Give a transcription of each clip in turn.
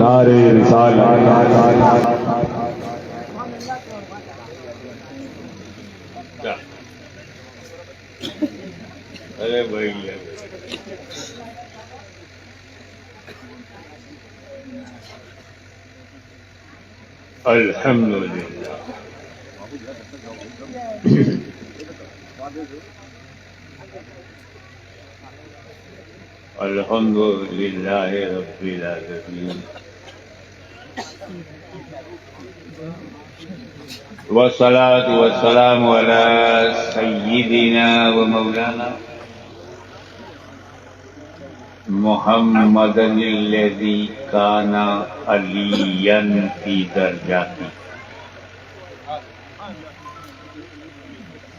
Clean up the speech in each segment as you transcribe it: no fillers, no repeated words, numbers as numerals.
नारे रिसालत। अरे भैया अल्हम्दुलिल्लाह अल्हम्दुलिल्लाह रब्बिल आलमीन वस्सलातु वस्सलामु अला सय्यिदिना व मौलाना मुहम्मदिल्लज़ी काना अलियन फी दरजाती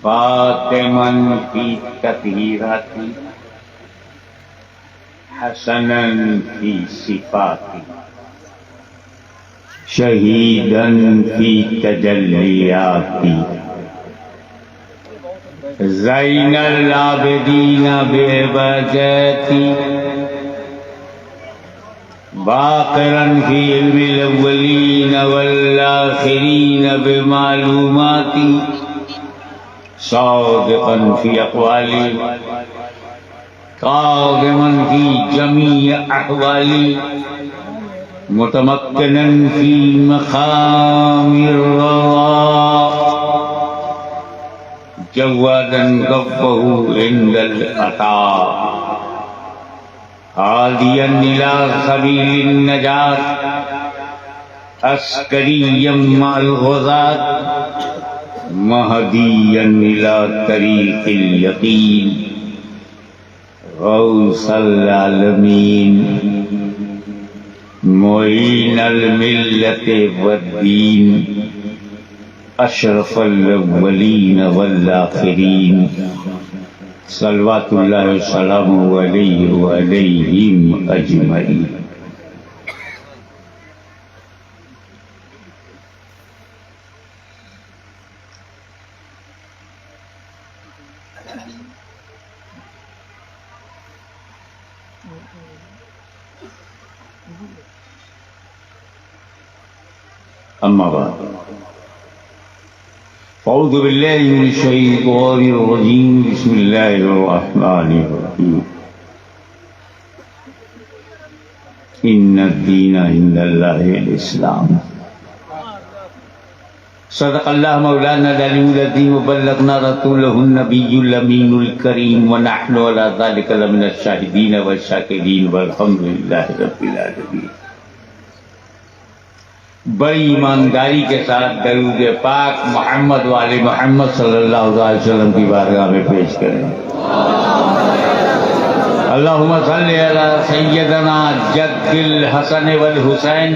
फातिमन फी तत्हीराती हसनन फी सिफाती शहीदन फी तजल्लियाती ज़ैनल आबिदीन बेबजती बाक़िरन फी इल्मिल अव्वलीन वल आखिरीन बिमालूमाती सादिक़न फी अक़वाली काज़िमन फी जमी अहवाली मुतमक्किनन फी मक़ामिर रज़ा जवादन गफ़्फ़हू इंदल अता हादियन इला सबीलिन नजात अस्करियम मअल ग़ुज़ात महदियन इला तरीक़िल यक़ीन गौसल आलमीन मुईनल मिल्लत वद्दीन अशरफल अव्वलीन वल आखिरीन सल्लल्लाहु अलैहि व अलैहिम अजमईन। अम्मा बाद अऊज़ु बिल्लाहि मिनश शैतानिर रजीम बिस्मिल्लाहिर रहमानिर रहीम इन्नद-दीना इंदल्लाहिल इस्लाम सदक़ल्लाहु मौलाना अल-अलीयुल अज़ीम व बल्लगना रसूलहुन नबियुल अमीनुल करीम व नहनु अला ज़ालिका लमिनश शाहिदीन व शाकिरीन वल्हम्दुलिल्लाहि रब्बिल आलमीन। बड़ी ईमानदारी के साथ दरूद पाक मोहम्मद वाले मोहम्मद सल्लल्लाहु अलैहि वसल्लम की बारगाह में पेश करें। अल्लाहुम्मा सल्लि अला सय्यदना जद्दिल हसन वल हुसैन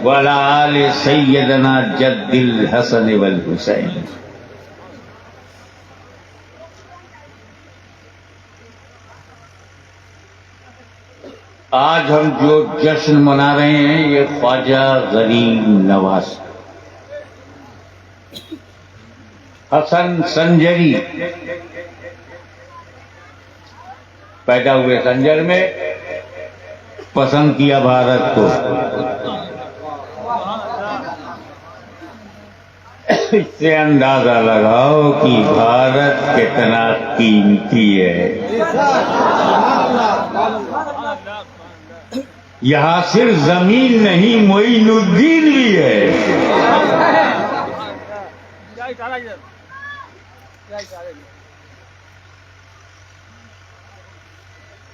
व अला आलि सय्यदना जद्दिल हसन वल हुसैन। आज हम जो जश्न मना रहे हैं ये ख्वाजा गरीब नवाज हसन संजरी पैदा हुए संजर में, पसंद किया भारत को। इससे अंदाजा लगाओ कि भारत कितना कीमती है। यहाँ सिर्फ जमीन नहीं मोइनुद्दीन भी है।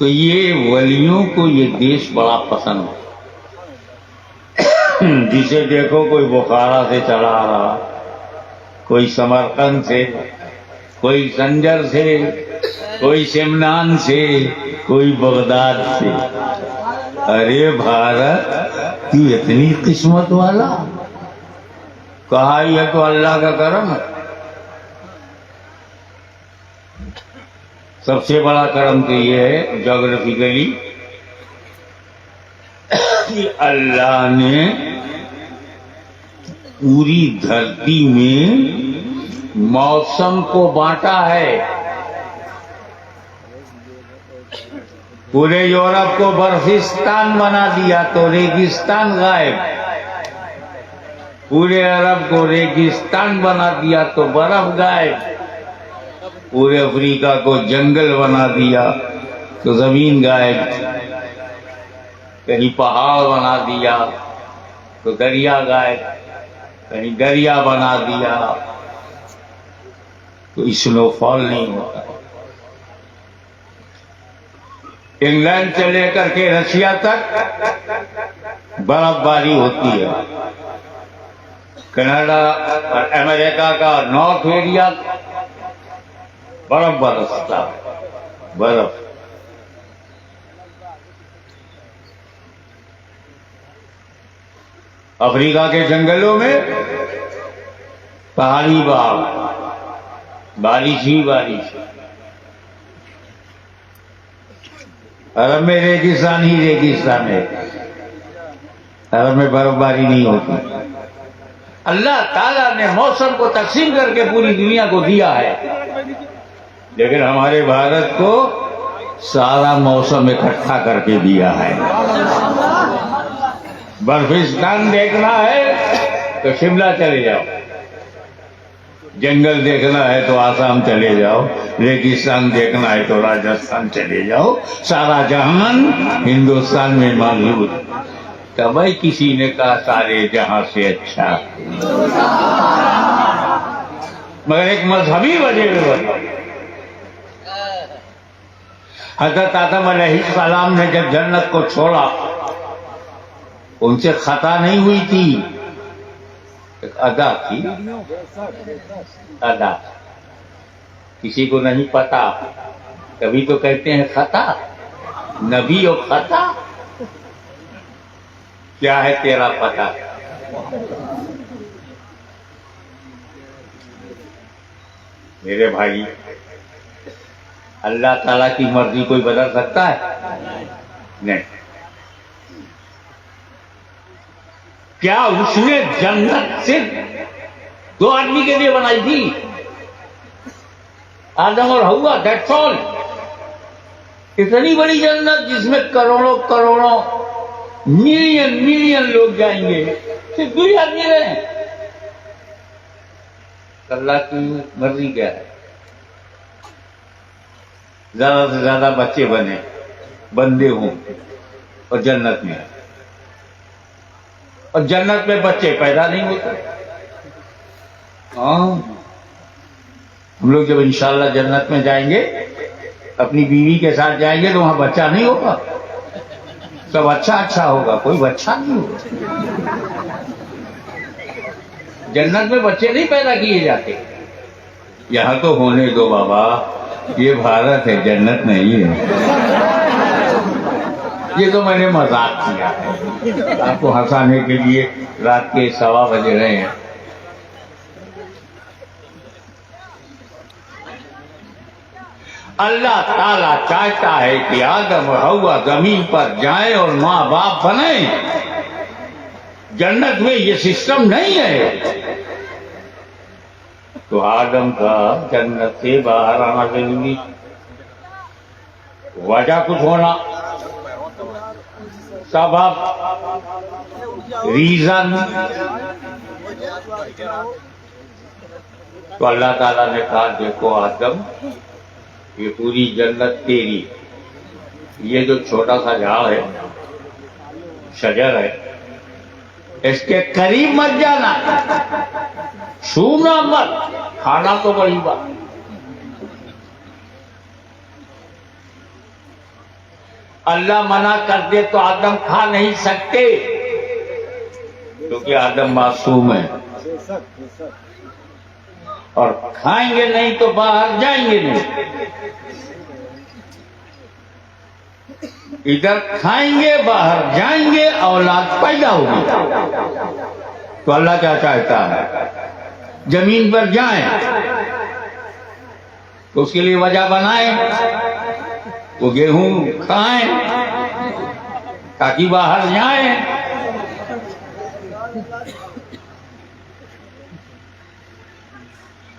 तो ये वलियों को ये देश बड़ा पसंद है। जिसे देखो कोई बुखारा से चला रहा, कोई समरकंद से, कोई संजर से, कोई सिमनान से, कोई बगदाद से। अरे भारत तू इतनी किस्मत वाला, कहा यह तो अल्लाह का करम है। सबसे बड़ा करम तो ये है ज्योग्राफिकली कि अल्लाह ने पूरी धरती में मौसम को बांटा है। पूरे यूरोप को बर्फिस्तान बना दिया तो रेगिस्तान गायब। पूरे अरब को रेगिस्तान बना दिया तो बर्फ गायब। पूरे अफ्रीका को जंगल बना दिया तो जमीन गायब। कहीं पहाड़ बना दिया तो दरिया गायब। कहीं दरिया बना दिया तो स्नोफॉल नहीं होता। इंग्लैंड से लेकर के रशिया तक बर्फबारी होती है। कनाडा और अमेरिका का नॉर्थ एरिया बर्फ बरसता है, बर्फ। अफ्रीका के जंगलों में पहाड़ी बाढ़, बारिश ही बारिश। अरब में रेगिस्तान ही रेगिस्तान है। अरब में बर्फबारी नहीं होती। अल्लाह ताला ने मौसम को तकसीम करके पूरी दुनिया को दिया है, लेकिन हमारे भारत को सारा मौसम इकट्ठा करके दिया है। बर्फिस्तान देखना है तो शिमला चले जाओ, जंगल देखना है तो आसाम चले जाओ, रेगिस्तान देखना है तो राजस्थान चले जाओ। सारा जहान हिंदुस्तान में मौजूद। कभी किसी ने कहा सारे जहां से अच्छा, मगर एक मजहबी वजह में बताओ। हजरत आदम अलैहिस्सलाम ने जब जन्नत को छोड़ा, उनसे खता नहीं हुई थी, एक अदा थी। अदा किसी को नहीं पता, कभी तो कहते हैं खता। नबी और खता, क्या है तेरा पता? मेरे भाई, अल्लाह ताला की मर्जी कोई बदल सकता है? नहीं। क्या उसने जन्नत सिर्फ दो आदमी के लिए बनाई थी? आदम और हव्वा, दैट्स ऑल। इतनी बड़ी जन्नत जिसमें करोड़ों करोड़ों मिलियन मिलियन लोग जाएंगे, सिर्फ दो ही आदमी रहे। अल्लाह की मर्जी क्या है? ज्यादा से ज्यादा बच्चे बने, बंदे हों और जन्नत में। और जन्नत में बच्चे पैदा नहीं होते। हाँ, हम लोग जब इंशाल्लाह जन्नत में जाएंगे, अपनी बीवी के साथ जाएंगे तो वहां बच्चा नहीं होगा, सब अच्छा अच्छा होगा, कोई बच्चा नहीं होगा। जन्नत में बच्चे नहीं पैदा किए जाते। यहां तो होने दो बाबा, ये भारत है, जन्नत नहीं है। ये तो मैंने मजाक किया है, आपको हंसाने के लिए। रात के 1:15 बज रहे हैं। अल्लाह ताला चाहता है कि आदम और हव्वा जमीन पर जाएं और माँ बाप बने। जन्नत में ये सिस्टम नहीं है। तो आदम का जन्नत से बाहर आना जरूरी, वजह कुछ होना, सबब, रीजन। तो अल्लाह ताला ने कहा, देखो आदम, ये पूरी जन्नत तेरी। ये जो छोटा सा झाड़ है, शजर है, इसके करीब मत जाना, छूना मत, खाना तो बड़ी बात। अल्लाह मना कर दे तो आदम खा नहीं सकते, क्योंकि आदम मासूम है। और खाएंगे नहीं तो बाहर जाएंगे नहीं। इधर खाएंगे, बाहर जाएंगे, औलाद पैदा होगी। तो अल्लाह क्या चाहता है? जमीन पर जाएं तो उसके लिए वजह बनाए, वो गेहूं खाएं ताकि बाहर जाएं।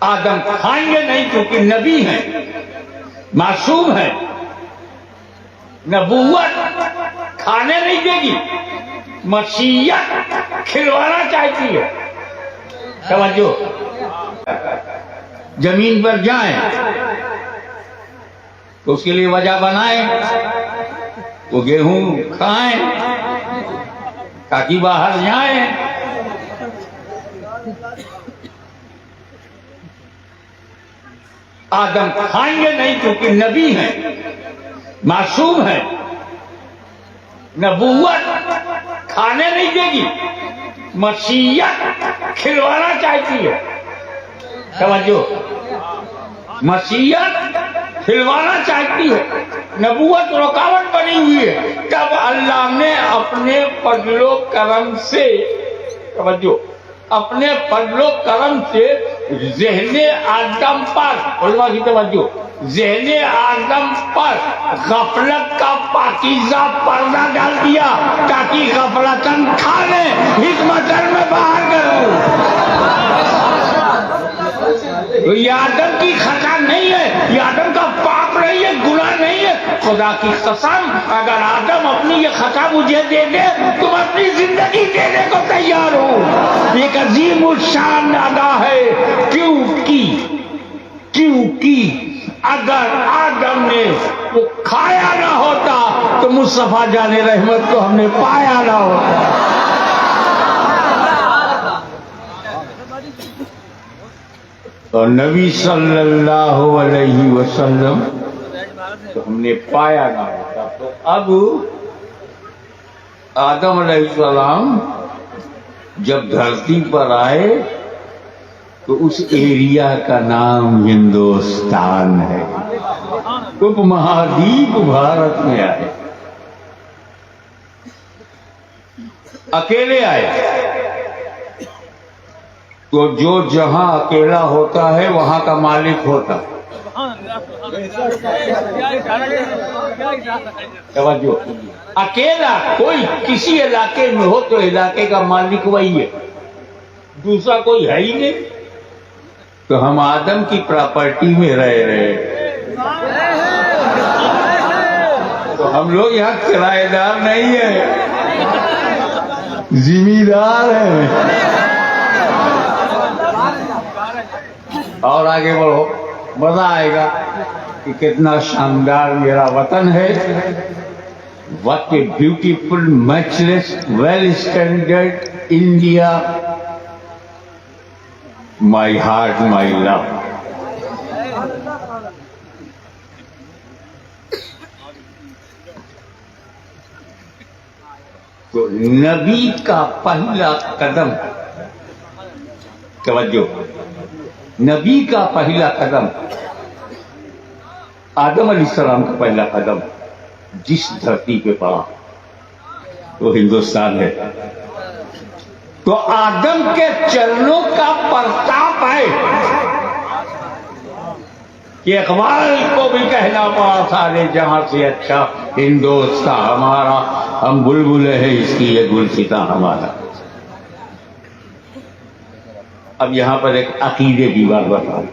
आदम खाएंगे नहीं क्योंकि नबी हैं, मासूम हैं। नबूवत खाने नहीं देगी, मसीहत खिलवाना चाहती है। समझो, जमीन पर जाएं तो उसके लिए वजह बनाएं, वो गेहूं खाएं ताकि बाहर जाएं। आदम खाएंगे नहीं क्योंकि नबी हैं, मासूम हैं। नबूवत खाने नहीं देगी, मसीहत खिलवाना चाहती है। समझो, मसीहत खिलवाना चाहती है, नबूवत रुकावट बनी हुई है। तब अल्लाह ने अपने फजलो करम से, समझो, अपने फजलो करम से ज़हने आदम पर, उलमा की तवज्जो, ज़हने आदम पर गफलत का पाकीज़ा पर्दा डाल दिया ताकि गफलतन खा ले, हिकमतन में बाहर करूं। तो ये आदम की खता नहीं है, ये आदम का पाप नहीं है, गुनाह नहीं है। खुदा की कसम, अगर आदम अपनी ये खता मुझे दे दे तो मैं अपनी जिंदगी देने को तैयार हूं। एक अजीम शान अदा है, क्योंकि अगर आदम ने वो खाया ना होता तो मुस्तफा जाने रहमत को हमने पाया ना होता। और नबी सल्लल्लाहु अलैहि वसल्लम तो हमने पाया ना होता। तो अब आदम अलैहिस्सलाम जब धरती पर आए तो उस एरिया का नाम हिंदुस्तान है, उपमहाद्वीप भारत में आए, अकेले आए। तो जो जहां अकेला होता है वहां का मालिक होता। समझो, अकेला कोई किसी इलाके में हो तो इलाके का मालिक वही है, दूसरा कोई है ही नहीं। तो हम आदम की प्रॉपर्टी में रह रहे, तो हम लोग यहाँ किराएदार नहीं है, जिम्मेदार हैं। और आगे बढ़ो, मजा आएगा कि कितना शानदार मेरा वतन है। What a beautiful, matchless, well-standard India, my heart, my love. तो नबी का पहला कदम, तवज्जो, नबी का पहला कदम, आदम अलैहिस्सलाम का पहला कदम जिस धरती पे पड़ा वो हिंदुस्तान है। तो आदम के चरणों का प्रताप है कि इकबाल को भी कहना पड़ा सारे जहां से अच्छा हिंदुस्तान हमारा, हम बुलबुले हैं इसकी, ये गुलसिता हमारा। अब यहां पर एक अकीदे की बात बताऊं।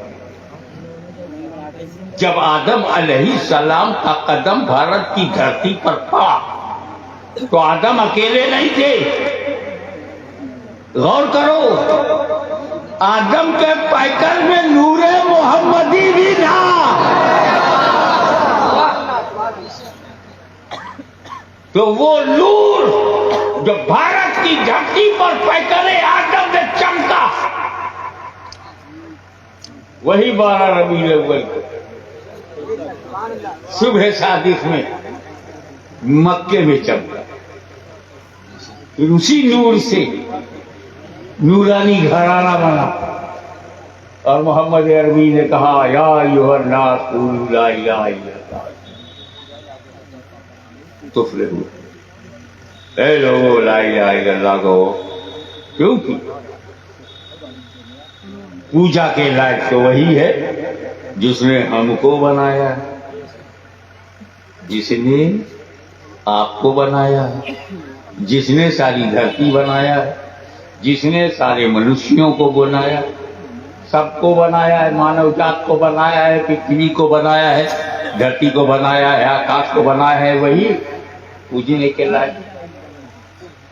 जब आदम अलैहिस्सलाम का कदम भारत की धरती पर पड़ा तो आदम अकेले नहीं थे। गौर करो, आदम के पैकर में नूरे मोहम्मदी भी था। तो वो नूर जो भारत की धरती पर पैकर आदम में चमका, वही 12 रबीउल अव्वल को सुबह सादिक में मक्के में चमका। फिर उसी नूर से नूरानी घराना बना और मोहम्मद अरबी ने कहा, या अय्युहन्नास क़ूलू ला इलाहा इल्लल्लाह तुफ़्लिहू, ऐ लोगों ला इलाहा इल्लल्लाह कहो। क्योंकि पूजा के लायक तो वही है जिसने हमको बनाया, जिसने आपको बनाया, जिसने सारी धरती बनाया, जिसने सारे मनुष्यों को बनाया, सबको बनाया है, मानव जात को बनाया है, पृथ्वी को बनाया है, धरती को बनाया है, आकाश को बनाया है, वही पूजने के लायक।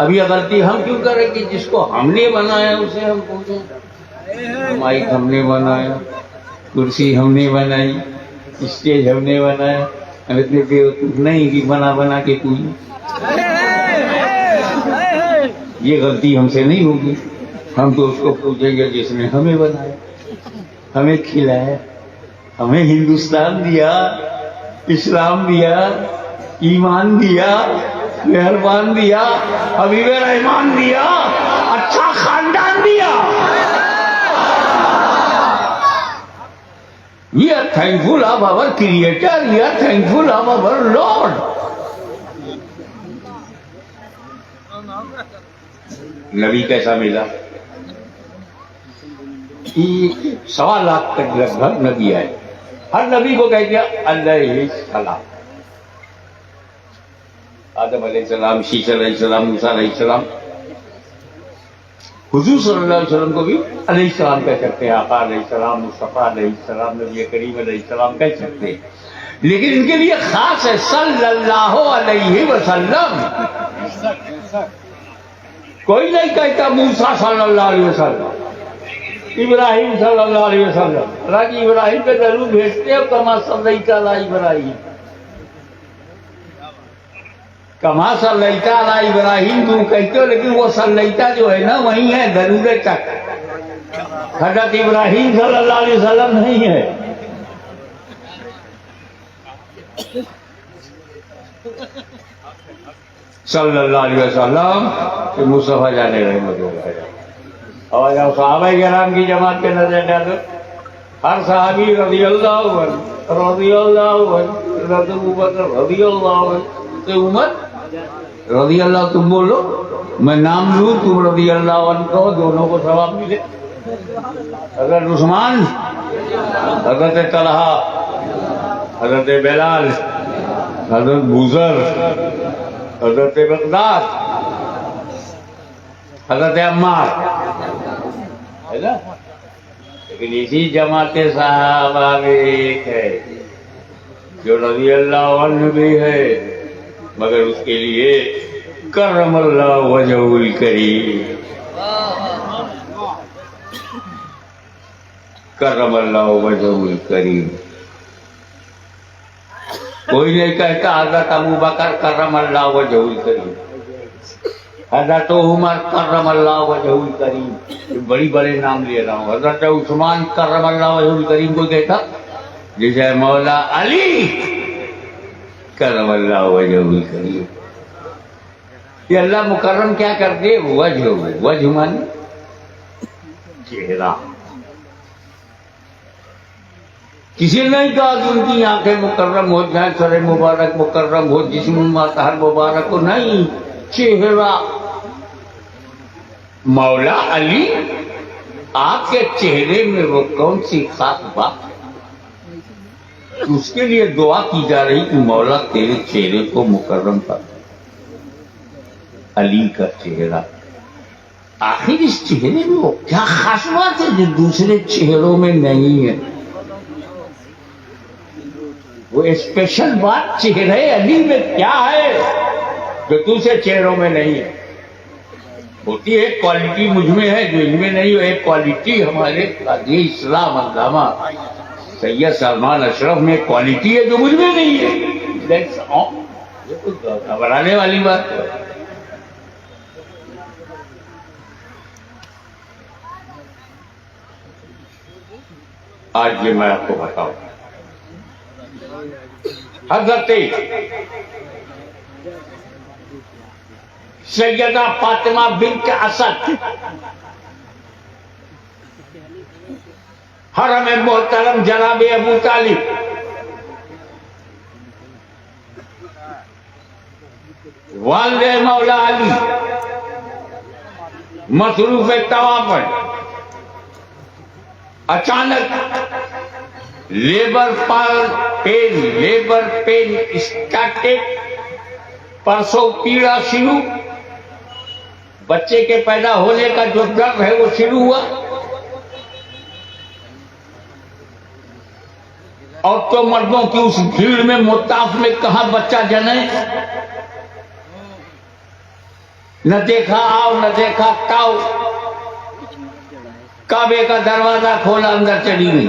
अभी गलती हम क्यों करें कि जिसको हमने बनाया उसे हम पूजें? माइक हमने बनाया, कुर्सी हमने बनाई, स्टेज हमने बनाया, अब इतने बेवकूफ नहीं कि बना बना के पूजें। ये गलती हमसे नहीं होगी। हम तो उसको पूजेंगे जिसने हमें बनाया, हमें खिलाया, हमें हिंदुस्तान दिया, इस्लाम दिया, ईमान दिया, मेहरबान दिया, हबीब रहमान दिया, अच्छा खानदान दिया। We are thankful of our Creator. We are thankful of our Lord. नबी कैसा मिला? 1.25 लाख तक लगभग नबी आए। हर नबी को कह दिया अलैहिस्सलाम। आदम अलैहिस्सलाम, शीश अलैहिस्सलाम, मूसा अलैहिस्सलाम, हुजूर सल्लल्लाहु अलैहि वसल्लम को भी अलैहिस्सलाम कह सकते हैं, आका अलैहिस्सलाम, मुस्तफा अलैहिस्सलाम, नबी करीम अलैहिस्सलाम कह सकते हैं। लेकिन इनके लिए खास है सल्लल्लाहु अलैहि वसल्लम। कोई नहीं कहता मूसा सल्लल्लाहु अलैहि वसल्लम, इब्राहिम सल्लल्लाहु अलैहि वसल्लम। हालांकि इब्राहिम पे जरूर भेजते हो, कमा सल्लैता अला इब्राहिम, कमा सल्लैता अला इब्राहिम तुम कहते हो, लेकिन वो सल्लैता जो है ना वही है दरूद तक। हजरत इब्राहिम सल्लल्लाहु अलैहि वसल्लम नहीं है। सल्लल्लाहु अलैहि वसल्लम के मुस्तफा जाने रहे। और जब सहाबा किराम की जमात के नजर डालो, हर सहाबी रज़ियल्लाहु अन्हु, रज़ियल्लाहु अन्हु, हज़रत अबू बकर रज़ियल्लाहु अन्हु से उमर रज़ियल्लाहु, तुम बोलो, मैं नाम लूं, तुम रज़ियल्लाहु अन्हु कहो, दोनों को सवाब मिले। हज़रत उस्मान, हज़रत तलहा, हज़रत बिलाल, हज़रत बुज़र, हज़रत बगदाद, हज़रत अम्मार, है ना। लेकिन इसी जमात सहाबा में एक है जो रज़ियल्लाहु अन्हु भी है, मगर उसके लिए करमल्लाहु वजहुल करीम, करमल्लाहु वजहुल करीम। कोई नहीं कहता हज़रत अबू बकर करमल्लाहु वजहुल करीम, हज़रत उमर करमल्लाहु वजहुल करीम, बड़ी बड़े नाम ले रहा हूँ। हज़रत उस्मान करमल्लाहु वजहुल करीम को देखा, जैसे मौला अली करमल्लाहु वजहुल करीम। ये अल्लाह मुकर्रम क्या करते? वजह, वजह माने चेहरा। किसी ने नहीं कहा कि उनकी आंखें मुकर्रम हो जाए, सर मुबारक मुकर्रम हो, जिस्म महर मुबारक हो, नहीं, चेहरा। मौला अली, आपके चेहरे में वो कौन सी खास बात? उसके लिए दुआ की जा रही कि मौला तेरे चेहरे को मुकर्रम कर। अली का चेहरा, आखिर इस चेहरे में वो क्या खास बात है जो दूसरे चेहरों में नहीं है? वो स्पेशल बात चेहरे अली में क्या है जो दूसरे चेहरों में नहीं है? होती है एक क्वालिटी मुझ में है जो इनमें नहीं हो। एक क्वालिटी हमारे काज़ी इस्लाम अल्लामा सैयद सलमान अशरफ में क्वालिटी है जो मुझ में नहीं है। That's all. ये कुछ घबराने वाली बात है। आज ये मैं आपको बताऊं, हज़रत सैयदा फातिमा बिन्त असद हरम मोहतरम जनाब अबू तालिब वालिद मौला अली मसरूफ तवाफ अचानक लेबर पेन स्टार्टेड। परसों पीड़ा शुरू, बच्चे के पैदा होने का जो दर्द है वो शुरू हुआ। और तो मर्दों की उस भीड़ में मुत्ताफ में कहां बच्चा जने, न देखा आओ न देखा ताओ, काबे का दरवाजा खोला अंदर चली गई।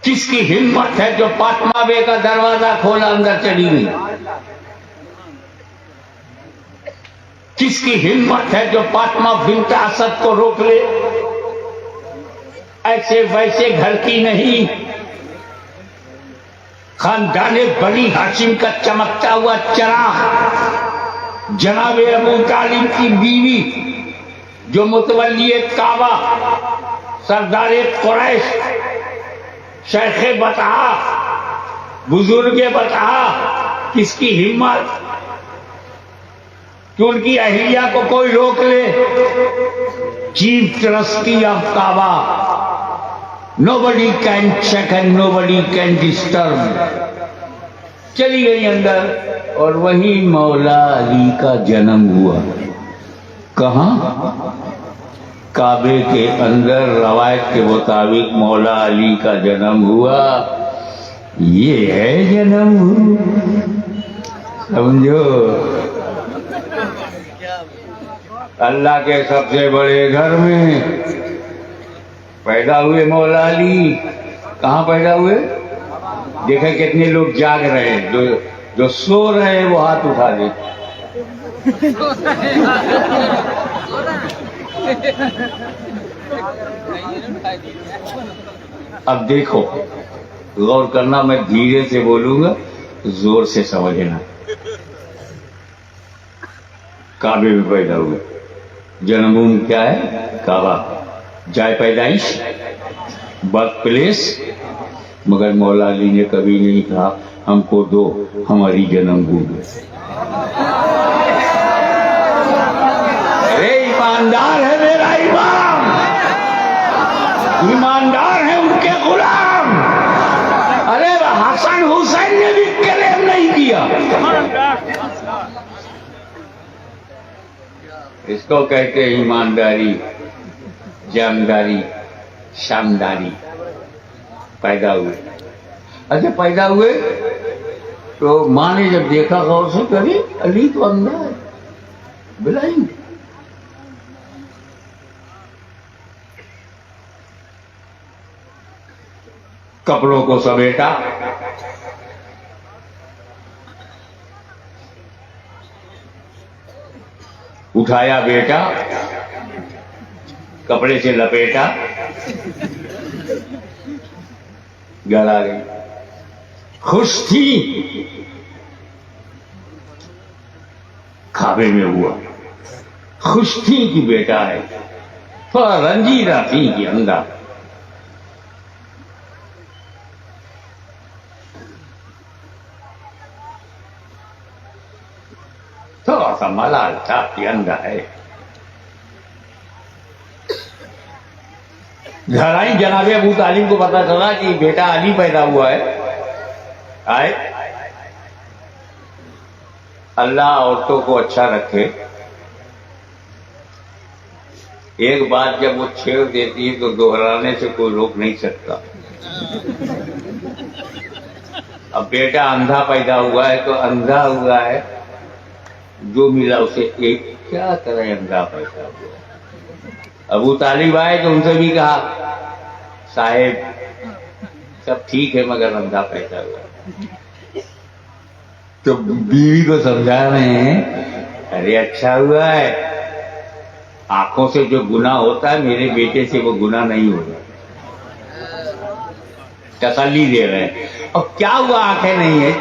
किसकी हिम्मत है जो फातिमा बे का दरवाजा खोला अंदर चली गई? किसकी हिम्मत है जो फातिमा बिन्त असद को रोक ले? ऐसे वैसे घर की नहीं, खानदाने बनी हाशिम का चमकता हुआ चिराग, जनाबे अबू तालिब की बीवी जो मुतवल्ली काबा, सरदारे कुरैश, शेखे बता, बुजुर्गे बता, किसकी हिम्मत कि उनकी अहिल्या को कोई रोक ले? Chief trustee of Kaaba, nobody can check and nobody can disturb. चली गई अंदर और वहीं मौला अली का जन्म हुआ। कहां? काबे के अंदर रवायत के मुताबिक मौला अली का जन्म हुआ। ये है जन्म, समझो। अल्लाह के सबसे बड़े घर में पैदा हुए मौला अली। कहां पैदा हुए? देखे कितने लोग जाग रहे हैं, जो सो रहे हैं वो हाथ उठा दे। अब देखो, गौर करना, मैं धीरे से बोलूंगा, जोर से समझना। काबे में पैदा हुए, जन्मभूमि क्या है? काबा। जाए पैदाइश, बर्थ प्लेस, मगर मौला अली ने कभी नहीं कहा हमको दो हमारी जन्मभूमि। अरे ईमानदार है मेरा इमाम, ईमानदार है उनके गुलाम। अरे हसन हुसैन ने भी क्लेम नहीं किया। इसको कहते हैं ईमानदारी, जामदारी, शामदारी। पैदा हुए, अच्छा पैदा हुए तो माँ ने जब देखा गौर से, कभी अली तो अंधा है, ब्लाइंड। कपड़ों को समेटा, उठाया बेटा, कपड़े से लपेटा, घर आ गई। खुश थी, काबे में हुआ। खुश थी कि बेटा है, थोड़ा रंजीदा थी कि अंधा। थोड़ा सा मलाल था कि अंधा है। घर आई, जनाबे अबू तालिब को पता चला कि बेटा अली पैदा हुआ है। आए, अल्लाह औरतों को अच्छा रखे। एक बात जब वो छेड़ देती है तो दोहराने से कोई रोक नहीं सकता। अब बेटा अंधा पैदा हुआ है तो अंधा हुआ है, जो मिला उसे एक, क्या करें, अंधा पैदा हुआ। अबू तालिब आए तो उनसे भी कहा साहेब सब ठीक है मगर अंधा पैदा हुआ। तो बीवी को समझा रहे हैं, अरे अच्छा हुआ है, आंखों से जो गुनाह होता है मेरे बेटे से वो गुनाह नहीं होगा। तसल्ली दे रहे हैं। अब क्या हुआ आंखें नहीं है,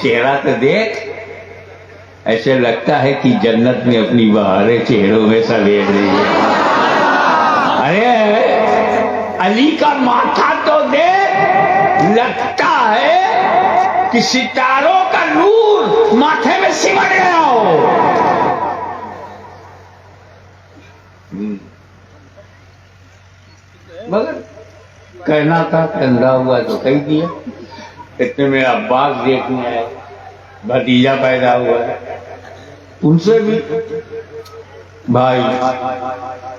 चेहरा तो देख, ऐसे लगता है कि जन्नत में अपनी बहारें चेहरों में सवेर रही है। अरे अली का माथा तो देख, लगता है कि सितारों का नूर माथे में सिमट गया हो। मगर कहना था कि अंधा हुआ तो कह दिया। इतने में अब्बास देखने आए, भतीजा पैदा हुआ है। उनसे भी भाई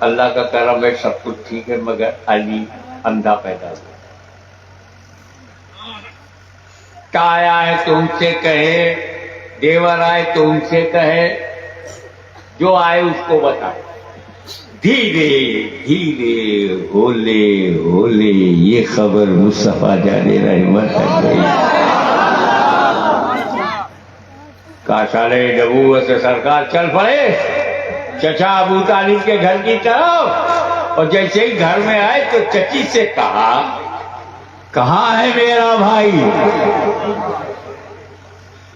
अल्लाह का करम है, सब कुछ ठीक है, मगर अली अंधा पैदा हुआ। ताया है तो उनसे कहे, देवर आए तो उनसे कहे, जो आए उसको बताए। धीरे धीरे होले होले ये खबर मुस्तफा जाने रहमत तक गई। काशाले नबूवत से सरकार चल पड़े चचा अबू तालिब के घर की तरफ, और जैसे ही घर में आए तो चची से कहा, कहाँ है मेरा भाई?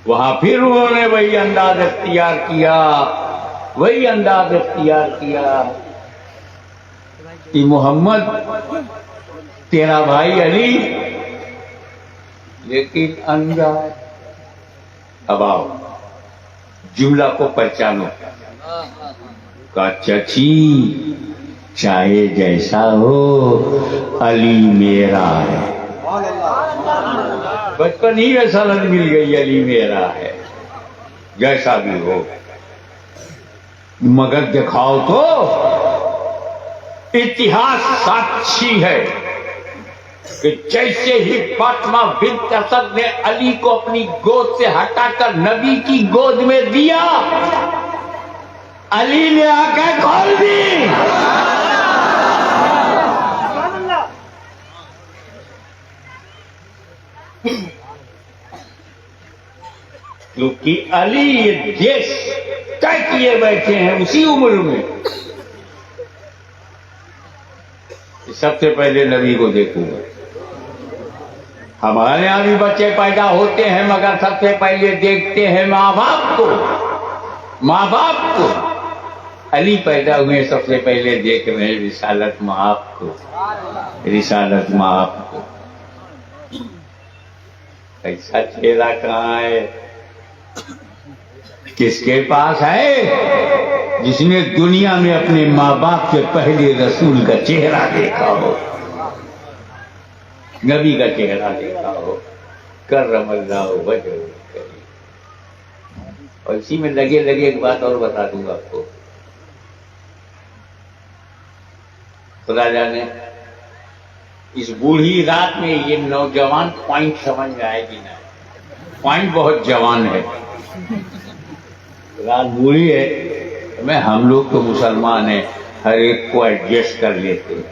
वहां फिर उन्होंने वही अंदाज इख्तियार किया, वही अंदाज इख्तियार किया कि मोहम्मद तेरा भाई अली, लेकिन अंधा। अब आओ जुमला को पहचानो। का चची चाहे जैसा हो अली मेरा है। बचपन ही में समझ मिल गई अली मेरा है, जैसा भी हो। मगर दिखाओ तो इतिहास साक्षी है कि जैसे ही फातिमा बिन्त असद ने अली को अपनी गोद से हटाकर नबी की गोद में दिया, अली ने आंखें खोल दी। क्योंकि अली ये देश तय किए बैठे हैं उसी उम्र में, सबसे पहले नबी को देखूंगा। हमारे यहां भी बच्चे पैदा होते हैं, मगर सबसे पहले देखते हैं माँ बाप को। माँ बाप को अली पैदा हुए, सबसे पहले देख रहे हैं रिसालत माप को, रिसालत माप को। ऐसा चेहरा कहाँ है, किसके पास है जिसने दुनिया में अपने माँ बाप के पहले रसूल का चेहरा देखा हो, नबी का चेहरा देखा हो। कर्रमल्लाह वजहहू। और इसी में लगे लगे एक बात और बता दूंगा आपको। खुदा जाने इस बूढ़ी रात में ये नौजवान पॉइंट समझ में आएगी ना। पॉइंट बहुत जवान है, रात बूढ़ी है। मैं हम लोग तो मुसलमान हैं, हर एक को एडजस्ट कर लेते हैं,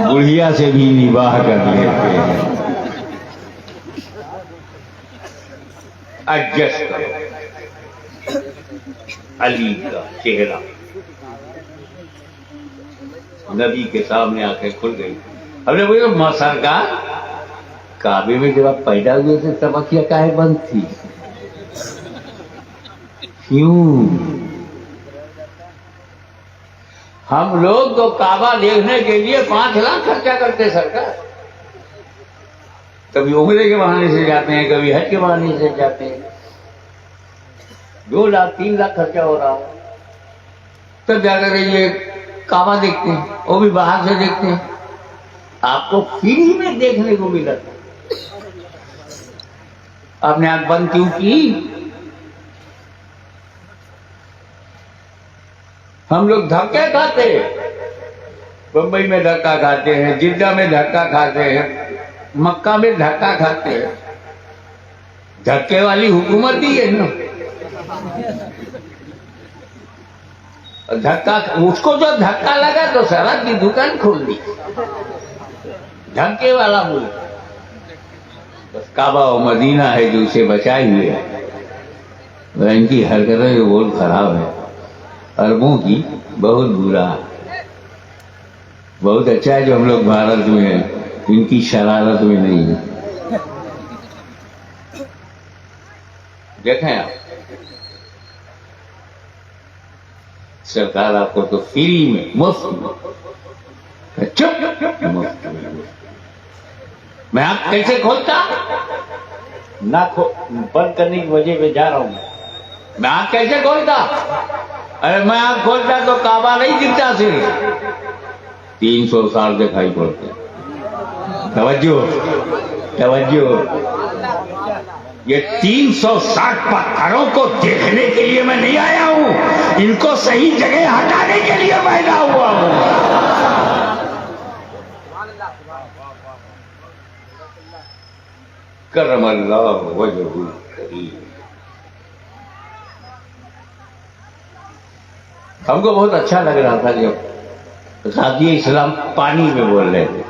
बुढ़िया से भी निबाह कर लेते हैं। एडजस्ट करो। अली का चेहरा नबी के सामने आके खुल गई। हमने बोला मसर का काबे में जब आप पैदा हुए थे तब अखियां काहे बंद थी? क्यों? हम लोग तो काबा देखने के लिए 5 लाख खर्चा करते सरकार। कभी उम्रे के बहाने से जाते हैं, कभी हज के बहाने से जाते हैं। 2 लाख 3 लाख खर्चा हो रहा है, तब जाकर ये काबा देखते हैं, वो भी बाहर से देखते हैं। आपको फ्री में देखने को मिला, आपने आंख बंद क्यों की? हम लोग धक्के खाते हैं, बंबई में धक्का खाते हैं, जिद्दा में धक्का खाते हैं, मक्का में धक्का खाते हैं। धक्के वाली हुकूमत ही है ना। धक्का, उसको जो धक्का लगा तो शराब की दुकान खोल दी। धक्के वाला मुल्क बस काबा और मदीना है जो उसे बचाए हुए है। इनकी हरकतें जो बहुत खराब है, अरबों की बहुत बुरा। बहुत अच्छा है जो हम लोग भारत में हैं, इनकी शरारत में नहीं है। देखें आप, सरकार आपको तो फ्री में, मुफ्त में, चुप मुफ्त में। मैं आप कैसे खोलता ना, बंद करने की वजह पे जा रहा हूं। मैं आँख कैसे खोलता? अरे मैं आँख खोलता तो काबा नहीं दिखता, सिर्फ 300 साल दिखाई पड़ते। तवज्जो तवज्जो, ये 360 पत्थरों को देखने के लिए मैं नहीं आया हूं, इनको सही जगह हटाने के लिए पैदा हुआ हूं। करमल्लाहु वजहुल करीम। हमको बहुत अच्छा लग रहा था जब गाजी इस्लाम पानी में बोल रहे थे।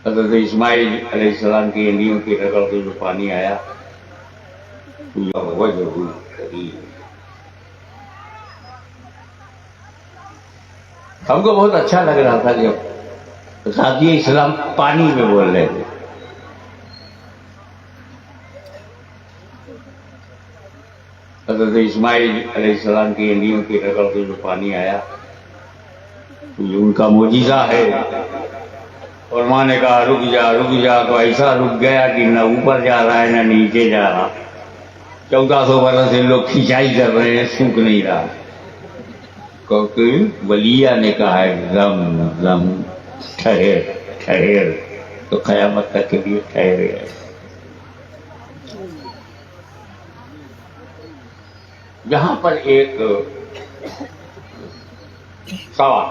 हज़रत इस्माइल अलैहिस्सलाम की एंडियों की रगड़ से जो पानी आया, वजहुल करीम। हमको बहुत अच्छा लग रहा था जब गाजी इस्लाम पानी में बोल रहे थे। हज़रत इस्माइल अलैहिस्सलाम की एंडियों की रगड़ से जो पानी आया, ये उनका मोजिज़ा है। और माँ ने कहा रुक जा, तो ऐसा रुक गया कि न ऊपर जा रहा है न नीचे जा रहा। 1400 वर्ष से लोग खिंचाई कर रहे हैं, सूख नहीं रहा, क्योंकि वलिया ने कहा है दम दम ठहर, तो क़यामत तक के लिए ठहरे है। यहाँ पर एक सवाल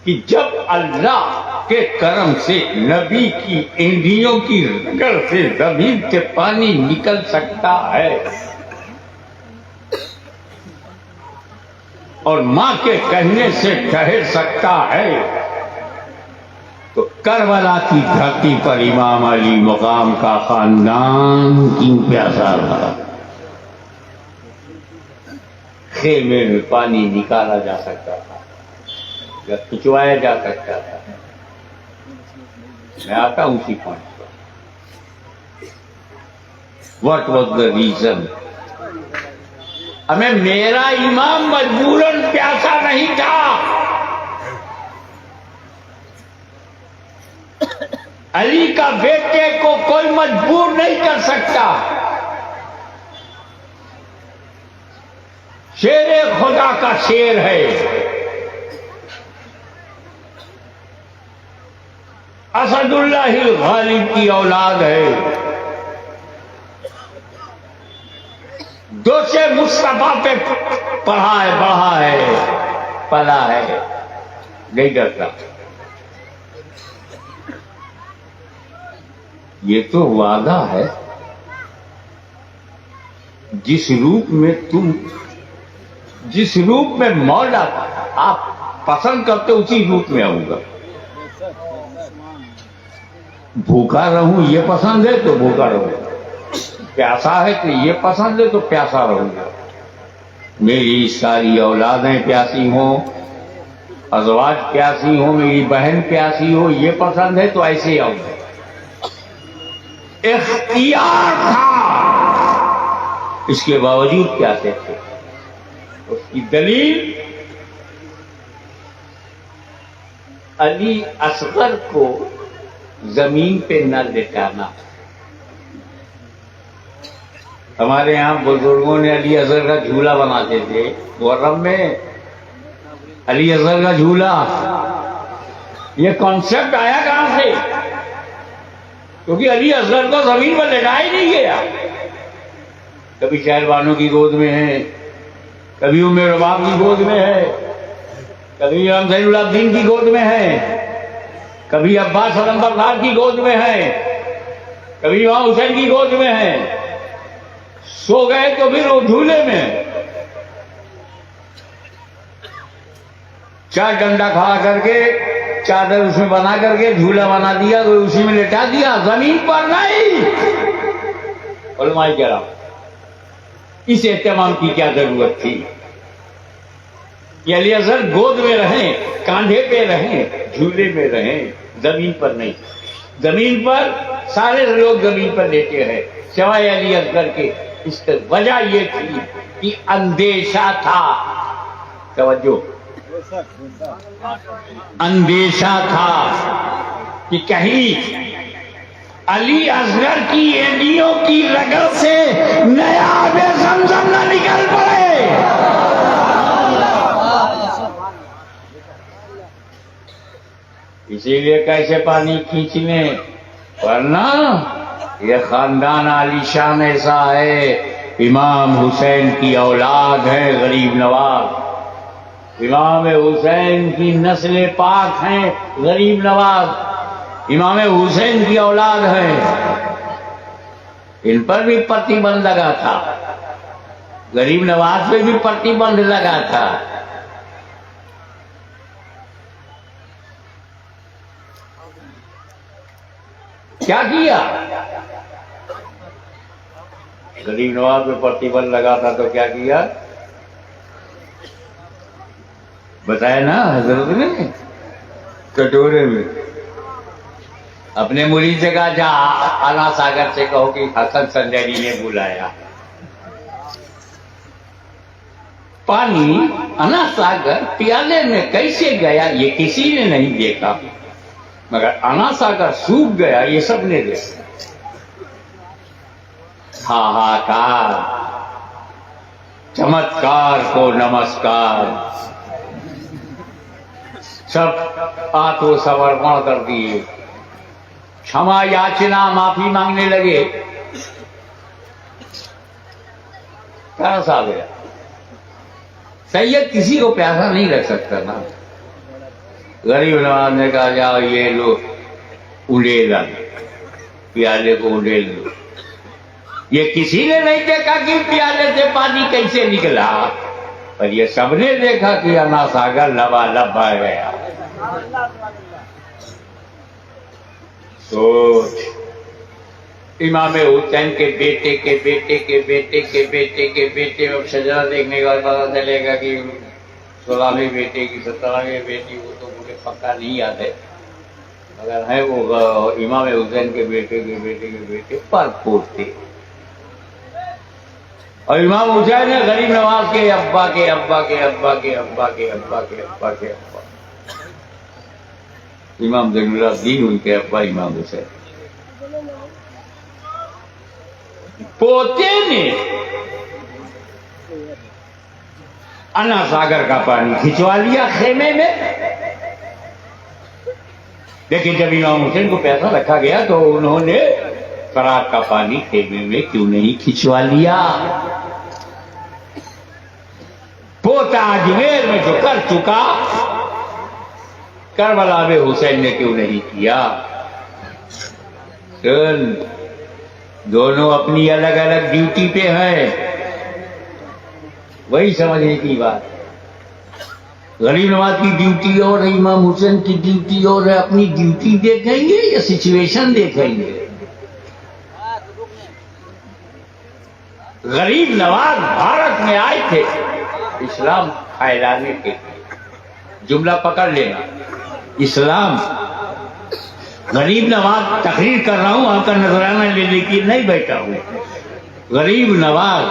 कि जब अल्लाह के करम से नबी की एंडियों की रगड़ से जमीन से पानी निकल सकता है और मां के कहने से ठहर सकता है, तो करबला की धरती पर इमाम अली मुकाम का खानदान क्यों प्यासा रहा? खेमे में पानी निकाला जा सकता था या खिंचवाया जा सकता था। मैं आता हूं उसी पॉइंट पर। What was the reason? हमें मेरा इमाम मजबूरन प्यासा नहीं था, अली का बेटे को कोई मजबूर नहीं कर सकता। शेरे खुदा का शेर है, असदुल्लाहिल गालिब की औलाद है, दोषे मुस्तफा पे पढ़ा है, बढ़ा है, पला है, नहीं डरता। ये तो वादा है, जिस रूप में मौला आप पसंद करते उसी रूप में आऊंगा। भूखा रहूं ये पसंद है तो भूखा रहूंगा, प्यासा है तो ये पसंद है तो प्यासा रहूंगा। मेरी सारी औलादें प्यासी हों, अज़वाज प्यासी हो, मेरी बहन प्यासी हो, ये पसंद है तो ऐसे ही आऊंगा। इख्तियार था, इसके बावजूद प्यासे थे। उसकी दलील अली असगर को जमीन पे न लेटाना। हमारे यहां बुजुर्गों ने अली असगर का झूला बनाते थे मुहर्रम में। अली असगर का झूला, ये कॉन्सेप्ट आया कहां से? क्योंकि अली असगर को जमीन पर लेटाया ही नहीं गया। कभी शहरबानों की गोद में है, कभी उमर रबाब की गोद में है, कभी इमाम ज़ैनुलाब्दीन की गोद में है, कभी अब्बास अलंबरदार की गोद में है, कभी इमाम हुसैन की गोद में है। सो गए तो फिर वो झूले में चार डंडा खड़ा करके चादर उसमें बना करके झूला बना दिया, तो उसी में लेटा दिया, जमीन पर नहीं। उलमाए किराम, इस एहतमाम की क्या जरूरत थी? ये अली असगर गोद में रहें, कांधे पे रहें, झूले में रहें, जमीन पर नहीं। जमीन पर सारे लोग जमीन पर लेटे हैं सिवाय अली असगर के। इसकी वजह ये थी कि अंदेशा था, तवज्जो, अंदेशा था कि कहीं अली असगर की एंडियों की रगड़ से नया आबे ज़मज़म न निकल पड़े। इसीलिए कैसे पानी खींचने, वरना ये खानदान आलीशान ऐसा है, इमाम हुसैन की औलाद है, गरीब नवाज। इमाम हुसैन की नस्ल पाक हैं, गरीब नवाज इमाम हुसैन की औलाद है। इन पर भी प्रतिबंध लगा था, गरीब नवाज पे भी प्रतिबंध लगा था। क्या किया? गरीब नवाज पे प्रतिबंध लगा था तो क्या किया? बताया ना हजरत ने कटोरे में अपने मुरीद से कहा, जा आना सागर से कहो कि हसन संजय जी ने बुलाया। पानी अना सागर प्याले में कैसे गया ये किसी ने नहीं देखा, मगर अना सागर सूख गया ये सबने देखा। हाहाकार, चमत्कार को नमस्कार, सब आत्मसमर्पण कर दिए, क्षमा याचना माफी मांगने लगे। तरस आ गया। सैयद किसी को प्यासा नहीं रख सकता ना। गरीब नवाज ने कहा, जाओ ये लो उड़ेला, प्याले को उड़ेल लो। ये किसी ने नहीं देखा कि प्याले से पानी कैसे निकला, पर ये सबने देखा कि अना सागर लबालब बह गया। सोच, इमाम हुसैन के बेटे के बेटे के बेटे के बेटे के बेटे अब सजरा देखने के बाद पता चलेगा कि 16वें बेटे की 17वें बेटी, वो तो मुझे पक्का नहीं याद है, मगर है वो इमाम हुसैन के बेटे के बेटे के बेटे पर पोते। और इमाम हुसैन है गरीब नवाज के अब्बा के अब्बा के अब्बा के अब्बा के अब्बा के अब्बा के अब्बा, इमाम ज़ैनुलब्दीन उनके अब्बा इमाम हुसैन। पोते ने अना सागर का पानी खिंचवा लिया खेमे में। लेकिन जब इमाम हुसैन को पैसा रखा गया तो उन्होंने फरात का पानी खेमे में क्यों नहीं खिंचवा लिया? पोता अजमेर में जो कर चुका, करबला में हुसैन ने क्यों नहीं किया? सुन, दोनों अपनी अलग अलग ड्यूटी पे हैं, वही समझने की बात। गरीब नवाज की ड्यूटी और इमाम हुसैन की ड्यूटी और है। अपनी ड्यूटी देखेंगे या सिचुएशन देखेंगे? गरीब नवाज भारत में आए थे इस्लाम फैलाने के लिए। जुमला पकड़ लेना, इस्लाम। गरीब नवाज तकरीर कर रहा हूं, आपका नजराना लेने की नहीं बैठा हूं। गरीब नवाज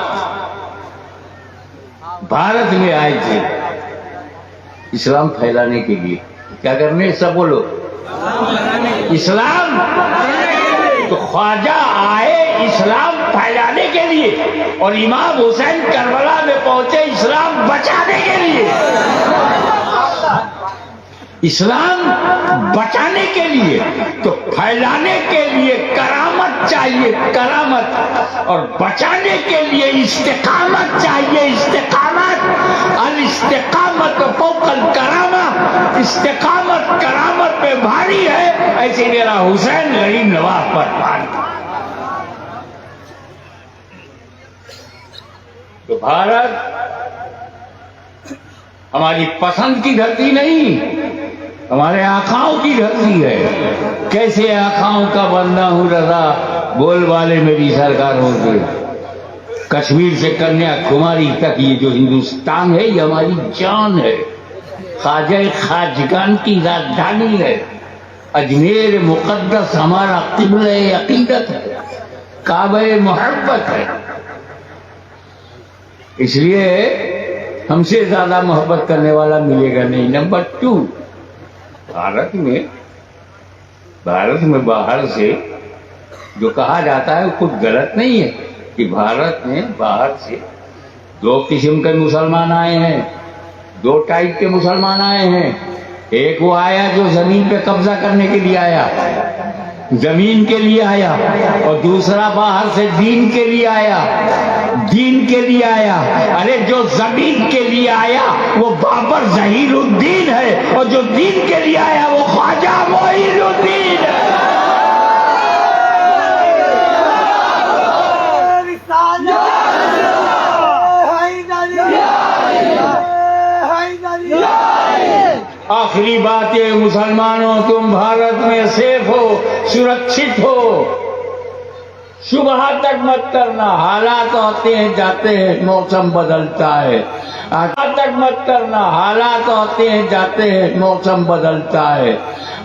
भारत में आए थे इस्लाम फैलाने के लिए। क्या करने? सब बोलो इस्लाम। तो ख्वाजा आए इस्लाम फैलाने के लिए और इमाम हुसैन करबला में पहुंचे इस्लाम बचाने के लिए। इस्लाम बचाने के लिए तो फैलाने के लिए करामत चाहिए, करामत, और बचाने के लिए इस्तिकामत चाहिए, इस्तिकामत। अल इस्तिकामत फौकल करामा, इस्तिकामत करामत पे भारी है, ऐसे मेरा हुसैन गरीब नवाज पर भारी। तो भारत हमारी पसंद की धरती नहीं, हमारे आकाओं की धरती है। कैसे आकाओं का बंदा हूं रजा, बोल वाले मेरी सरकार हो गई। कश्मीर से कन्याकुमारी तक ये जो हिंदुस्तान है ये हमारी जान है। ख्वाजा खाजगान की राजधानी है। अजमेर मुकद्दस हमारा क़िबला अक़ीदत है, काबे मोहब्बत है। इसलिए हमसे ज्यादा मोहब्बत करने वाला मिलेगा नहीं। नंबर 2, भारत में बाहर से जो कहा जाता है वो कुछ गलत नहीं है कि भारत में बाहर से 2 किस्म के मुसलमान आए हैं, 2 टाइप के मुसलमान आए हैं। एक वो आया जो जमीन पे कब्जा करने के लिए आया, जमीन के लिए आया, और दूसरा बाहर से दीन के लिए आया। दीन के लिए आया। अरे जो जमीन के लिए आया वो बाबर जहीरुद्दीन है, और जो दीन के लिए आया वो ख्वाजा मोइनुद्दीन है। आखिरी बात ये, मुसलमानों तुम भारत में सेफ हो, सुरक्षित हो, सुबह तक मत करना, हालात आते हैं जाते हैं, मौसम बदलता है। आज तक मत करना, हालात आते हैं जाते हैं, मौसम बदलता है।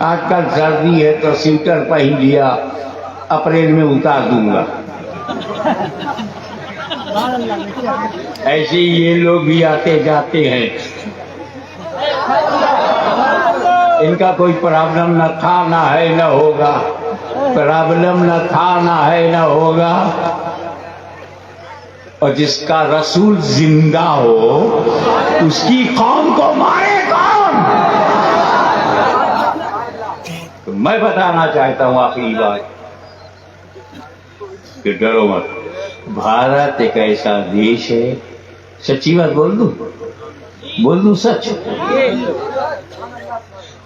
आजकल सर्दी है तो स्वेटर पहन लिया, अप्रैल में उतार दूंगा। ऐसे ये लोग भी आते जाते हैं, इनका कोई प्रॉब्लम न था ना है न होगा, प्रॉब्लम न था ना है न होगा। और जिसका रसूल जिंदा हो उसकी कौम को मारे कौन? तो मैं बताना चाहता हूं आखिरी बात कि डरो मत। भारत एक ऐसा देश है, सच्ची बात बोल दूं सच,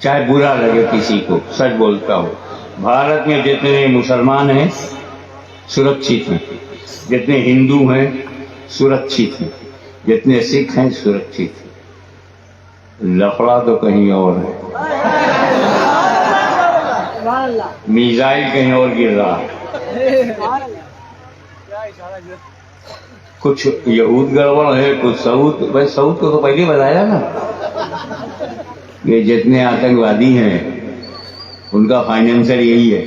चाहे बुरा लगे किसी को, सच बोलता हूं। भारत में जितने मुसलमान हैं सुरक्षित हैं, जितने हिंदू हैं सुरक्षित हैं, जितने सिख हैं सुरक्षित हैं। लफड़ा तो कहीं और है, मिसाइल कहीं और गिर रहा है। कुछ यहूद गड़बड़ है, कुछ सऊद। भाई सऊद को तो पहले बताया ना, ये जितने आतंकवादी हैं उनका फाइनेंसर यही है।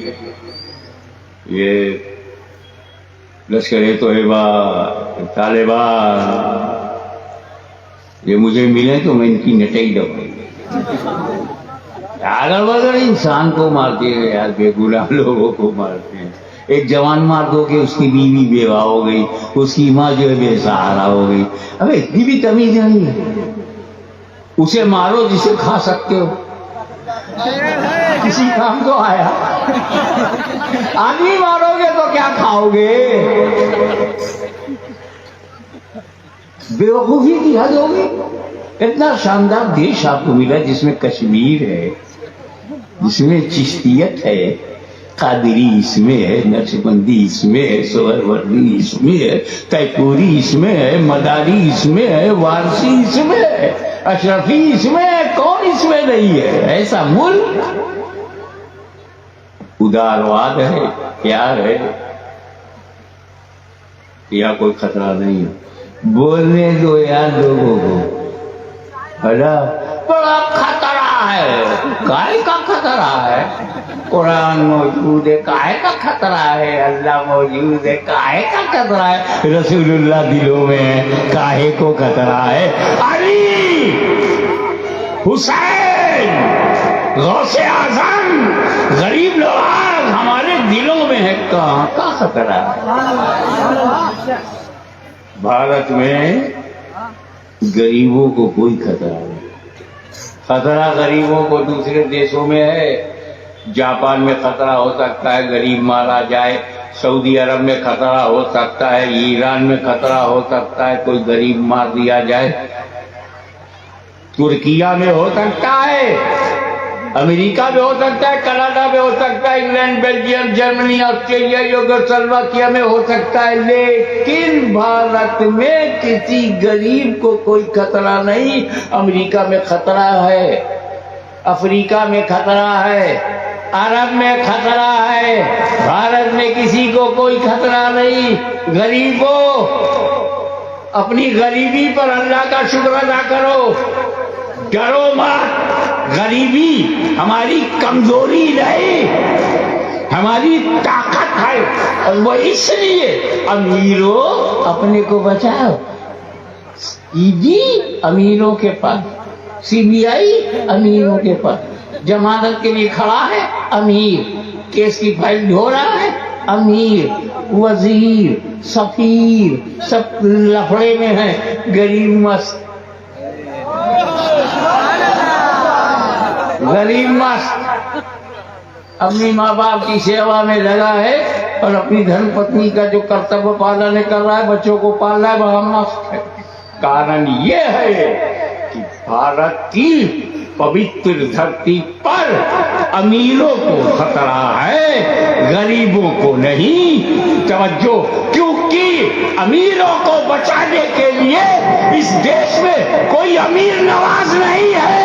ये लश्कर तोयबा, तालिबान, ये मुझे मिले तो मैं इनकी नटई दबाऊंगी। अगल बगल इंसान को मारते हैं यार, बेगुनाह लोगों को मारते हैं। एक जवान मार दो कि उसकी बीवी बेवा हो गई, उसकी माँ जो है बेसहारा हो गई। अबे इतनी भी तमीज नहीं है। उसे मारो जिसे खा सकते हो, किसी काम तो आया। आदमी मारोगे तो क्या खाओगे? बेवकूफी की हद होगी। इतना शानदार देश आपको मिला जिसमें कश्मीर है, जिसमें चिश्तियत है, कादरी इसमें है, नक्शबंदी इसमें है, सोहरवर्दी इसमें है, तैपूरी इसमें है, मदारी इसमें है, वारसी इसमें है, अशरफी इसमें है, कौन इसमें नहीं है? ऐसा मुल्क। उदारवाद है, प्यार है, या कोई खतरा नहीं है। बोलने दो यार लोगों को, बड़ा बड़ा खतरा है। काहे का खतरा है? कुरान मौजूद है, काहे का खतरा है? अल्लाह मौजूद है, काहे का खतरा है? रसूलुल्लाह दिलों में है, काहे को खतरा है? अली, हुसैन, गौसे आजम, गरीब नवाज हमारे दिलों में है, कहाँ का खतरा है? भारत में गरीबों को कोई खतरा नहीं। खतरा गरीबों को दूसरे देशों में है। जापान में खतरा हो सकता है गरीब मारा जाए, सऊदी अरब में खतरा हो सकता है, ईरान में खतरा हो सकता है कोई गरीब मार दिया जाए, तुर्किया में हो सकता है, अमेरिका में हो सकता है, कनाडा में हो सकता है, England, Belgium, Germany, Australia, Yugoslavia में हो सकता है। लेकिन भारत में किसी गरीब को कोई खतरा नहीं। अमेरिका में खतरा है, अफ्रीका में खतरा है, अरब में खतरा है, भारत में किसी को कोई खतरा नहीं। गरीबों, अपनी गरीबी पर अल्लाह का शुक्र अदा करो, डरो मत। गरीबी हमारी कमजोरी नहीं, हमारी ताकत है। और वो इसलिए अमीरों अपने को बचाओ। ईडी अमीरों के पास, सीबीआई अमीरों के पास, जमानत के लिए खड़ा है अमीर, केस की फाइल ढो रहा है अमीर, वजीर, सफीर सब लफड़े में है, गरीब मस्त, गरीब मस्त। अपनी माँ बाप की सेवा में लगा है और अपनी धर्म पत्नी का जो कर्तव्य पालन कर रहा है, बच्चों को पाल रहा है, वह मस्त है। कारण ये है कि भारत की पवित्र धरती पर अमीरों को खतरा है, गरीबों को नहीं। तवज्जो, क्योंकि अमीरों को बचाने के लिए इस देश में कोई अमीर नवाज नहीं है,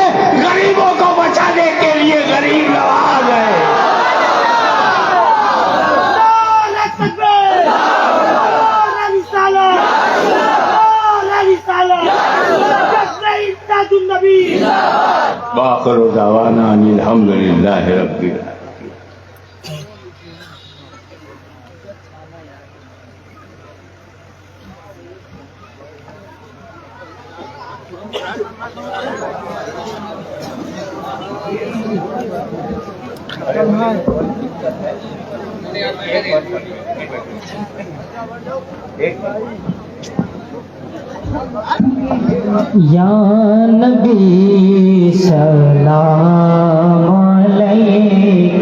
गरीबों को बचाने के लिए गरीब नवाज है। वाखिरु दावाना अनिल हम्दुलिल्लाहि रब्बिल आलमीन। या नबी सलाम अलैका